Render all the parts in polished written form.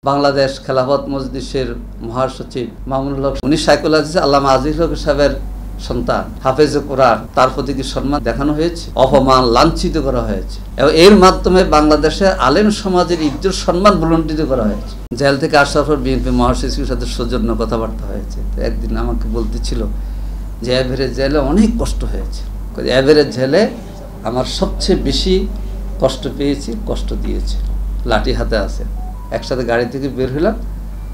বাংলাদেশ খেলাফত মজলিসের মহাসচিব মামুনুল হক, উনি সাইকুল হাদিস আল্লামা আজিজুল হক সাহেবের সন্তান, হাফেজে কোরআন, তার প্রতি কি সম্মান দেখানো হয়েছে? অপমান, লাঞ্ছিত করা হয়েছে এবং এর মাধ্যমে বাংলাদেশের আলেম সমাজের ইজ্জত সম্মান ভুলুণ্ঠিত করা হয়েছে। জেল থেকে আসার পর বিএনপি মহাসচিবের সাথে সৌজন্য কথাবার্তা হয়েছে। তো একদিন আমাকে বলতেছিল যে এভারেজ জেলে অনেক কষ্ট হয়েছে, এভারেজ জেলে আমার সবচেয়ে বেশি কষ্ট পেয়েছি, কষ্ট দিয়েছে, লাঠি হাতে আছে, একসাথে গাড়ি থেকে বের হলাম,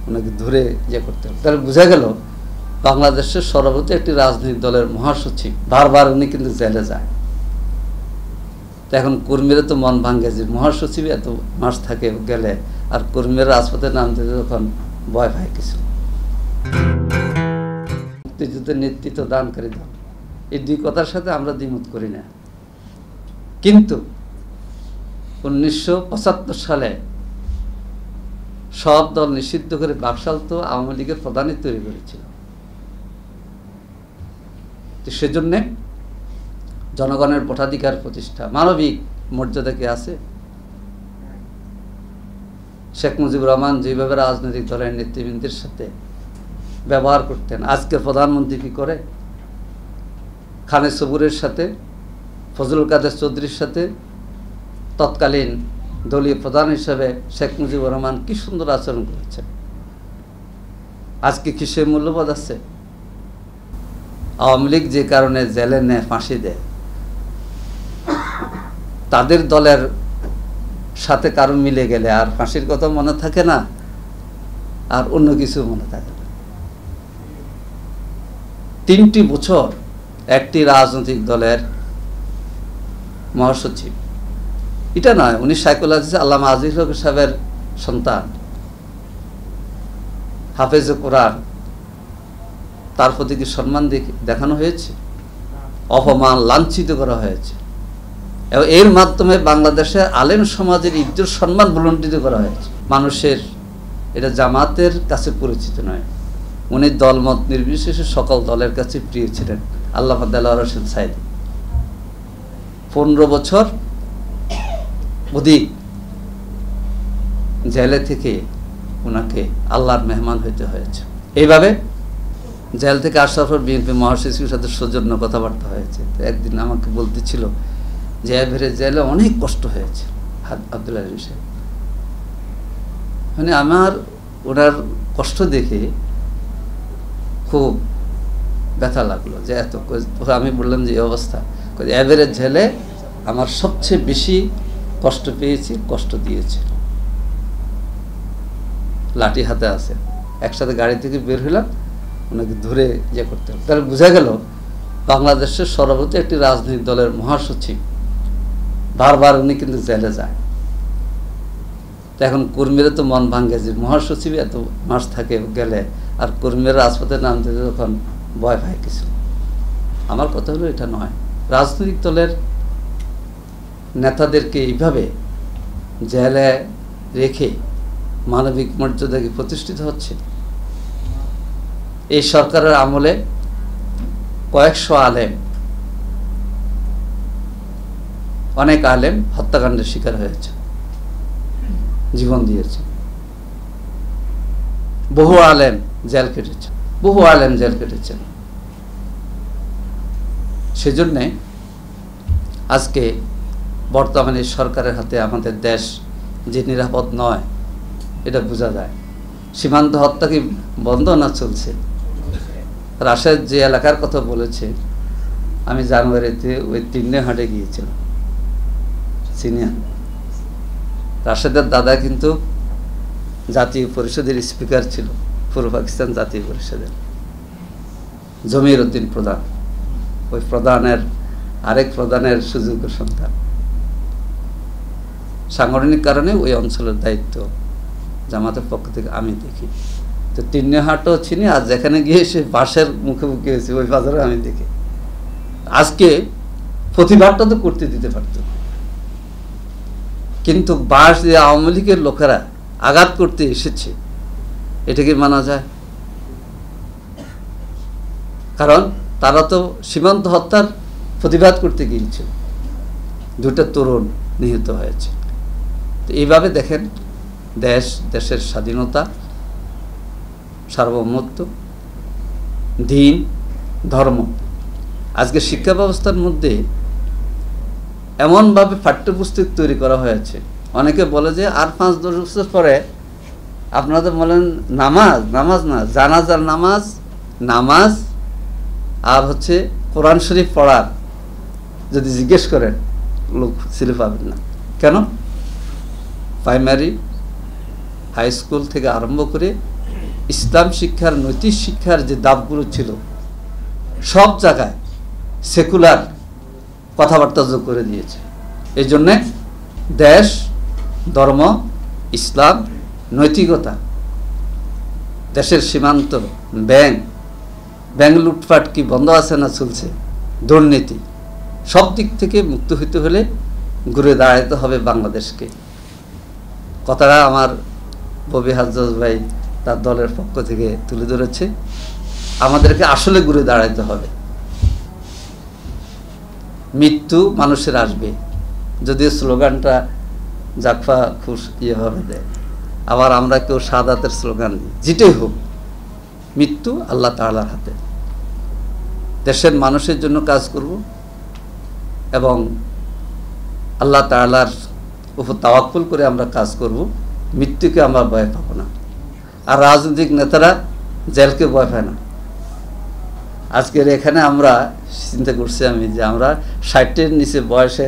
ওনাকে ধরে করতে হবে। তাহলে বোঝা গেল বাংলাদেশের সর্বোচ্চ একটি রাজনৈতিক দলের মহাসচিব বারবার উনি কিন্তু জেলে যায়। তো এখন কর্মীরা তো মন ভাঙ্গে যে মহাসচিব এত মাস থাকে গেলে, আর কর্মীরা রাজপথে নামতে তখন ভয় পায় কিছু। মুক্তিযুদ্ধের নেতৃত্ব দানকারী দল, এই দুই কথার সাথে আমরা দ্বিমত করি না, কিন্তু 1975 সালে সব দল নিষিদ্ধ করে বাকশাল তো আওয়ামী লীগের প্রধানই তৈরি করেছিল। সেজন্যে জনগণের ভোটাধিকার প্রতিষ্ঠা, মানবিক মর্যাদা কি আছে? শেখ মুজিবুর রহমান যেভাবে রাজনৈতিক দলের নেতৃবৃন্দের সাথে ব্যবহার করতেন, আজকে প্রধানমন্ত্রী কি করে? খানে সবুরের সাথে, ফজলুল কাদের চৌধুরীর সাথে তৎকালীন দলীয় প্রধান হিসেবে শেখ মুজিবুর রহমান কি সুন্দর আচরণ করেছেন। আজকে কি সে মূল্যবোধ আছে? আওয়ামী লীগ যে কারণে জেলে নেয়, ফাঁসি দেয়, তাদের দলের সাথে কারো মিলে গেলে আর ফাঁসির কথা মনে থাকে না, আর অন্য কিছু মনে থাকে না। 3টি বছর একটি রাজনৈতিক দলের মহাসচিব, এটা নয়, উনি সাইকুল হাদিস আল্লামা আজিজুল হক সাহেবের সন্তান, হাফেজে কোরআন, তার প্রতি কি সম্মান দেখানো হয়েছে? অপমান, লাঞ্ছিত করা হয়েছে এবং এর মাধ্যমে বাংলাদেশের আলেম সমাজের ইজ্জত সম্মান ভুলুণ্ঠিত করা হয়েছে। মানুষের এটা জামাতের কাছে পরিচিত নয়, উনি দলমত নির্বিশেষে সকল দলের কাছে প্রিয় ছিলেন। আল্লামা দেলোয়ার হোসেন সাইদি 15 বছর অধিক জেলে থেকে ওনাকে আল্লাহর মেহমান হইতে হয়েছে। এইভাবে জেল থেকে আসার পর বিএনপি মহাসচিবের সাথে সৌজন্য কথাবার্তা হয়েছে। তো একদিন আমাকে বলতেছিল যে এভারেজ জেলে অনেক কষ্ট হয়েছে আব্দুল আলিম সাহেব। মানে আমার ওনার কষ্ট দেখে খুব ব্যথা লাগলো যে এত। আমি বললাম যে এই অবস্থা, এভারেজ জেলে আমার সবচেয়ে বেশি কষ্ট পেয়েছি, কষ্ট দিয়েছে, লাঠি হাতে আছে, একসাথে গাড়ি থেকে বের হলাম, ওনাকে ধরে করতে হবে। তাহলে বোঝা গেল বাংলাদেশের সর্বোচ্চ একটি রাজনৈতিক দলের মহাসচিব বারবার উনি কিন্তু জেলে যায়। তো এখন কর্মীরা তো মন ভাঙ্গে যে মহাসচিব এত মাস থাকে গেলে, আর কর্মীরা রাজপথে নামতে তখন ভয় পায় কিছু। আমার কথা হলো এটা নয়, রাজনৈতিক দলের নেতাদেরকে এইভাবে জেলে রেখে মানবিক মর্যাদাকে প্রতিষ্ঠিত হচ্ছে। এই সরকারের আমলে কয়েকশো আলেম, অনেক আলেম হত্যাকাণ্ডের শিকার হয়েছে, জীবন দিয়েছে। বহু আলেম জেল কেটেছে, বহু আলেম জেল কেটেছেন। সেজন্যে আজকে বর্তমানে সরকারের হাতে আমাদের দেশ যে নিরাপদ নয়, এটা বোঝা যায়। সীমান্ত হত্যা কি বন্ধ না চলছে? রাশেদ যে এলাকার কথা বলেছে, আমি জানুয়ারিতে ওই 3 হাটে গিয়েছিলাম, সিনিয়র রাশেদের দাদা কিন্তু জাতীয় পরিষদের স্পিকার ছিল, পূর্ব পাকিস্তান জাতীয় পরিষদের, জমির উদ্দিন প্রধান, ওই প্রধানের আরেক প্রধানের সুযোগ্য সন্তান। সাংগঠনিক কারণে ওই অঞ্চলের দায়িত্ব জামাতের পক্ষ থেকে আমি দেখি। তো 3 হাটও চিনি, আর যেখানে গিয়ে সে বাসের মুখে মুখে হয়েছে ওই বাজারে আমি দেখি। আজকে প্রতিবাদটা তো করতে দিতে পারত, কিন্তু বাস যে আওয়ামী লীগের লোকেরা আঘাত করতে এসেছে, এটা কি মানা যায়? কারণ তারা তো সীমান্ত হত্যার প্রতিবাদ করতে গিয়েছিল, 2টা তরুণ নিহত হয়েছে। তো এইভাবে দেখেন দেশের স্বাধীনতা, সার্বভৌমত্ব, দিন, ধর্ম। আজকে শিক্ষা ব্যবস্থার মধ্যে এমনভাবে পাঠ্যপুস্তক তৈরি করা হয়েছে, অনেকে বলে যে আর 5-10 বছর পরে আপনারা তো বলেন নামাজ না, জানাজার নামাজ আর হচ্ছে কোরআন শরীফ পড়ার যদি জিজ্ঞেস করেন লোক ছেলে পাবেন না। কেন? প্রাইমারি, হাই স্কুল থেকে আরম্ভ করে ইসলাম শিক্ষার, নৈতিক শিক্ষার যে দাবগুলো ছিল সব জায়গায় সেকুলার কথাবার্তা যোগ করে দিয়েছে। এই জন্যে দেশ, ধর্ম, ইসলাম, নৈতিকতা, দেশের সীমান্ত, ব্যাংক লুটপাট কি বন্ধ আছে না চলছে, দুর্নীতি, সব দিক থেকে মুক্ত হইতে হলে ঘুরে দাঁড়াইতে হবে বাংলাদেশকে। কথাটা আমার ববি হাজ্জাজ ভাই তার দলের পক্ষ থেকে তুলে ধরেছে। আমাদেরকে আসলে ঘুরে দাঁড়াইতে হবে। মৃত্যু মানুষের আসবে, যদিও স্লোগানটা জাকফা খুব ইয়েভাবে দেয়, আবার আমরা কেউ শাহাদাতের স্লোগান দিই। যেটাই হোক, মৃত্যু আল্লাহ তাআলার হাতে। দেশের মানুষের জন্য কাজ করব এবং আল্লাহ তাআলার উপর তাওয়াক্কুল করে আমরা কাজ করব। মৃত্যুকে আমরা ভয় পাব না। আর রাজনৈতিক নেতারা জেলকে ভয় পায় না। আজকের এখানে আমরা চিন্তা করছি আমি যে আমরা 60-এর নিচে বয়সে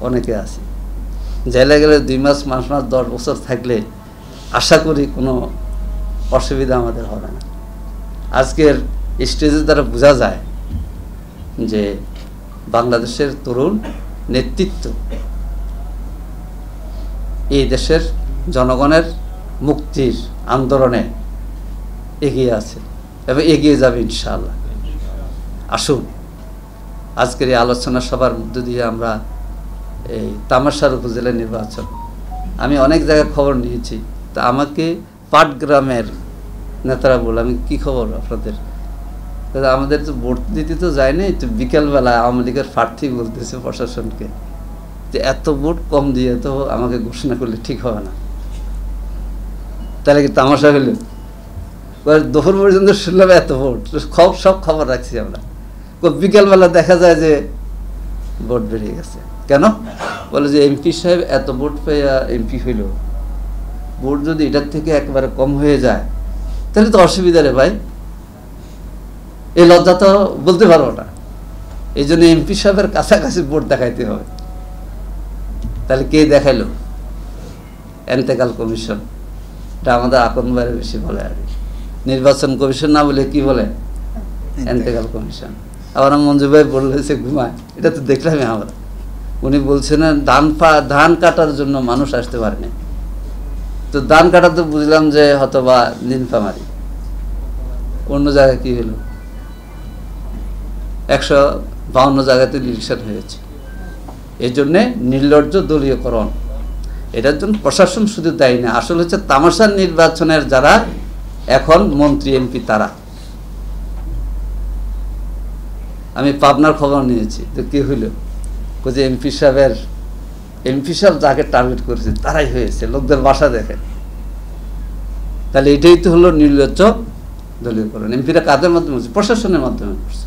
অনেকে আছি, জেলে গেলে 2 মাস 5 মাস 10 বছর থাকলে আশা করি কোনো অসুবিধা আমাদের হবে না। আজকের স্টেজের দ্বারা বোঝা যায় যে বাংলাদেশের তরুণ নেতৃত্ব এই দেশের জনগণের মুক্তির আন্দোলনে এগিয়ে আছে এবং এগিয়ে যাবে ইনশাআল্লাহ। আসুন আজকের এই আলোচনা সভার মধ্য দিয়ে আমরা এই তামাশার উপজেলা নির্বাচন, আমি অনেক জায়গায় খবর নিয়েছি, তা আমাকে পাটগ্রামের নেতারা বলে, আমি কি খবর আপনাদের? আমাদের তো ভোট দিতে তো যায়নি, তো বিকেলবেলা আওয়ামী লীগের প্রার্থী বলতেছে প্রশাসনকে যে এত ভোট কম দিয়ে তো আমাকে ঘোষণা করলে ঠিক হবে না। তাহলে কি তামাশা হইল? দুপুর পর্যন্ত শুনলাম এত ভোট, সব খবর রাখছি আমরা। বিকেলবেলা দেখা যায় যে ভোট বেরিয়ে গেছে। কেন? বলে যে এমপি সাহেব এত ভোট পেয়ে এমপি হইল। ভোট যদি এটার থেকে একবারে কম হয়ে যায় তাহলে তো অসুবিধা রে ভাই, এই লজ্জা তো বলতে পারবো না। এই জন্য এমপি সাহেবের কাছাকাছি ভোট দেখাইতে হবে। তাহলে কে দেখাইলো? এন্তেকাল কমিশন। এটা আমাদের আকনবারে বেশি বলে আর কি। নির্বাচন কমিশন না বলে কি বলে? এন্তেকাল কমিশন। আবার মঞ্জু ভাই বললেছে ঘুমায়, এটা তো দেখলামই আমরা। উনি বলছেন ধান কাটার জন্য মানুষ আসতে পারেনি, তো ধান কাটা তো বুঝলাম যে হয়তো বা নীলফামারি, অন্য জায়গায় কি হলো? 152 জায়গাতে ইলেকশন হয়েছে। এই জন্যে নির্লজ্জ দলীয়করণ, এটার জন্য প্রশাসন শুধু দায়ী না, আসলে হচ্ছে তামাশার নির্বাচনের যারা এখন মন্ত্রী এমপি তারা। আমি পাবনার খবর নিয়েছি, তো কি হইল? যে এমপি সাহেব যাকে টার্গেট করেছে তারাই হয়েছে, লোকদের বাসা দেখে। তাহলে এটাই তো হলো নির্লজ্জ দলীয়করণ। এমপিরা কাদের মাধ্যমে হচ্ছে? প্রশাসনের মাধ্যমে করছে।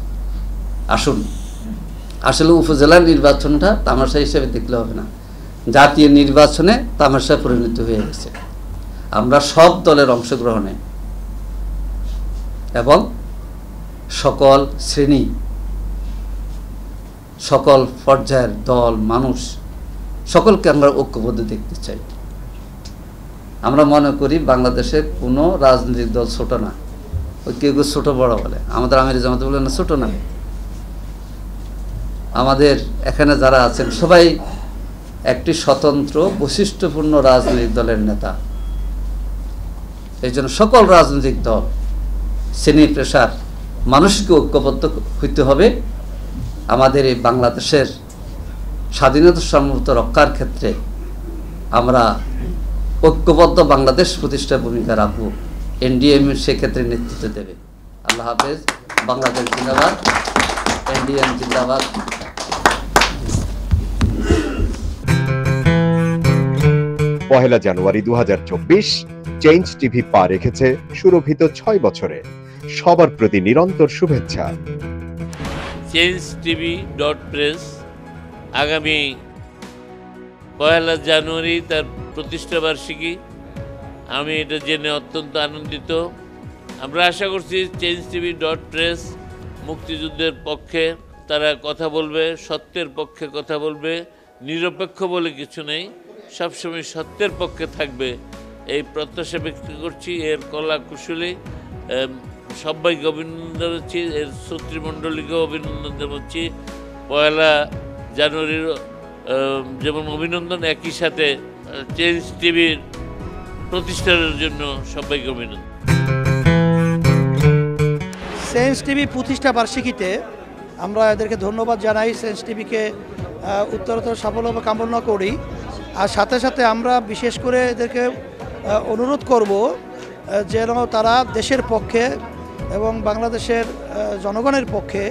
আসুন, আসলে উপজেলার নির্বাচনটা তামাশা হিসেবে দেখলে হবে না, জাতীয় নির্বাচনে তামাশায় পরিণত হয়ে গেছে। আমরা সব দলের অংশগ্রহণে এবং সকল শ্রেণী, সকল পর্যায়ের দল, মানুষ সকলকে আমরা ঐক্যবদ্ধ দেখতে চাই। আমরা মনে করি বাংলাদেশে কোনো রাজনৈতিক দল ছোট না। ওই কেউ কেউ ছোট বড় বলে, আমাদের আমির জামাত বলে না ছোট না। আমাদের এখানে যারা আছেন সবাই একটি স্বতন্ত্র বৈশিষ্ট্যপূর্ণ রাজনৈতিক দলের নেতা। এই জন্য সকল রাজনৈতিক দল, শ্রেণী পেশার মানুষকে ঐক্যবদ্ধ হইতে হবে আমাদের এই বাংলাদেশের স্বাধীনতা সার্বভৌমত্ব রক্ষার ক্ষেত্রে। আমরা ঐক্যবদ্ধ বাংলাদেশ প্রতিষ্ঠার ভূমিকা রাখব। এনডিএম সেক্ষেত্রে নেতৃত্ব দেবে। আল্লাহ হাফেজ। বাংলাদেশ জিন্দাবাদ, এনডিএম জিন্দাবাদ। 1 জানুয়ারি 2024 চেঞ্জ টিভি পা রেখেছে সুরভিত 6 বছরে। সবার প্রতি নিরন্তর শুভেচ্ছা। changetv.press আগামী 1 জানুয়ারি তার প্রতিষ্ঠা বার্ষিকী। আমি এটা জেনে অত্যন্ত আনন্দিত। আমরা আশা করছি changetv.press মুক্তিযুদ্ধের পক্ষে তারা কথা বলবে, সত্যের পক্ষে কথা বলবে, নিরপেক্ষ বলে কিছু নেই, সবসময় সত্যের পক্ষে থাকবে এই প্রত্যাশা ব্যক্ত করছি। এর কলা কুশলী সবাইকে অভিনন্দন জানাচ্ছি, এর শ্রোতৃমণ্ডলীকেও অভিনন্দন জানাচ্ছি। 1 জানুয়ারির যেমন অভিনন্দন, একই সাথে চেঞ্জ টিভির প্রতিষ্ঠানের জন্য সবাইকে অভিনন্দন। চেঞ্জ টিভি প্রতিষ্ঠা বার্ষিকীতে আমরা এদেরকে ধন্যবাদ জানাই। চেঞ্জ টিভিকে উত্তরোত্তর সাফল্য কামনা করি। আর সাথে সাথে আমরা বিশেষ করে এদেরকে অনুরোধ করব যেন তারা দেশের পক্ষে এবং বাংলাদেশের জনগণের পক্ষে,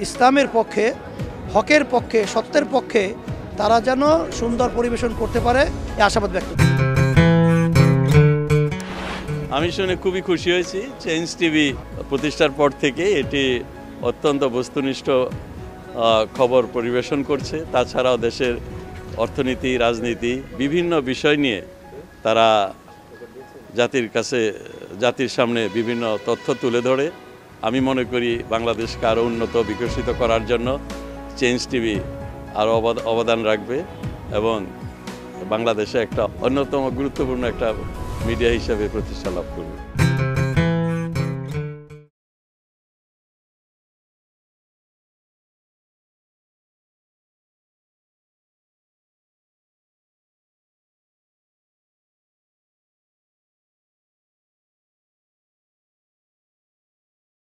ইসলামের পক্ষে, হকের পক্ষে, সত্যের পক্ষে তারা যেন সুন্দর পরিবেশন করতে পারে এই আশাবাদ ব্যক্ত করি। আমি শুনে খুবই খুশি হয়েছি। চেঞ্জ টিভি প্রতিষ্ঠার পর থেকে এটি অত্যন্ত বস্তুনিষ্ঠ খবর পরিবেশন করছে। তাছাড়াও দেশের অর্থনীতি, রাজনীতি বিভিন্ন বিষয় নিয়ে তারা জাতির সামনে বিভিন্ন তথ্য তুলে ধরে। আমি মনে করি বাংলাদেশকে আরও উন্নত বিকশিত করার জন্য চেঞ্জ টিভি আরও অবদান রাখবে এবং বাংলাদেশে একটা অন্যতম গুরুত্বপূর্ণ একটা মিডিয়া হিসেবে প্রতিষ্ঠা লাভ করবে।